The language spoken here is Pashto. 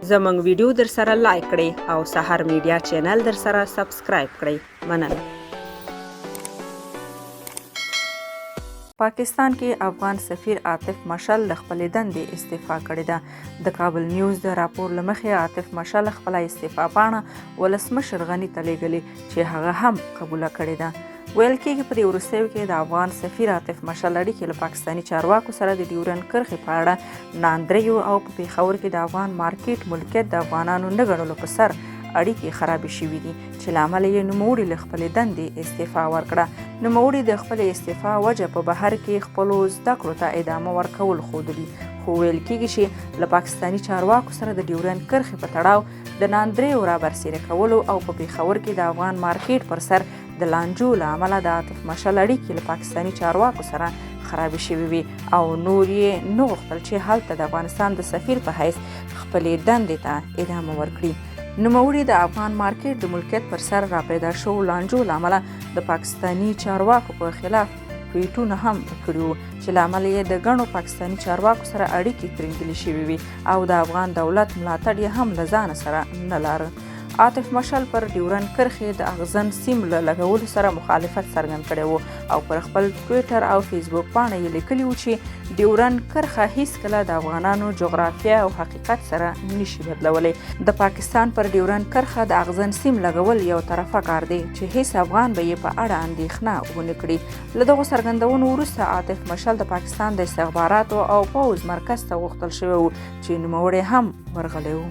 زموږ ویډیو در سره لایک کړئ او سحر میډیا چینل در سره سبسکرایب کړئ. مننه. پاکستان کې افغان سفیر عاطف مشعل له خپلې دندې استعفا کړې ده. د کابل نیوز د راپور له مخې عاطف مشعل خپله استعفا پاڼه ولسمشر غني ته لیږلې چې هغه هم قبوله کړې ده. ویل کېږي په دې وروستیو کې د افغان سفیر عاطف مشعل اړیکې له پاکستاني چارواکو سره د ډیورنډ کرښې په اړه ناندریو او په پېښور کې د افغان مارکیټ ملکیت د افغانانو نه ګڼلو په سر اړیکې خرابې شوي دي چې له امله یې نوموړي له خپلې دندې استعفا ورکړه. نوموړي د خپلې استعفا وجه په بهر کې خپلو زده کړو ته ادامه ورکول ښودلي، خو ویل کېږي چې له پاکستاني چارواکو سره د ډیورنډ کرښې په تړاو د ناندریو رابرسېره کولو او په پېښور کې د افغان مارکیټ پر سر د لانجو له امله د عاطف مشعل اړیکې له پاکستاني چارواکو سره خرابې شوي وي او نور یې نه غوښتل چې هلته د افغانستان د سفیر په حیث خپلې دندې ته ادامه ورکړي. نوموړي د افغان مارکیټ د ملکیت پر سر راپیدا شوو لانجو له امله د پاکستاني چارواکو په خلاف ټویټونه هم کړي وو چې له امله یې د ګڼو پاکستاني چارواکو سره اړیکې ترنګلې شوي وي او د افغان دولت ملاتړ یې هم له ځانه سره نه لاره. عاطف مشعل پر ډیورنډ کرښې د اغزن سیم له لګولو سره مخالفت څرګند کړی و او پر خپل ټویټر او فیسبوک پاڼه یې لیکلي و چې ډیورنډ کرښه هیڅکله د افغانانو جغرافیه او حقیقت سره نشي بدلولی. د پاکستان پر ډیورنډ کرښه د اغزن سیم لګول یو طرفه کار دی چې هیڅ افغان به یې په اړه اندېښنه ونه کړي. له دغو څرګندونو وروسته عاطف مشعل د پاکستان د استخباراتو او پوځ مرکز ته غوښتل شوی و چې نوموړی هم ورغلی و.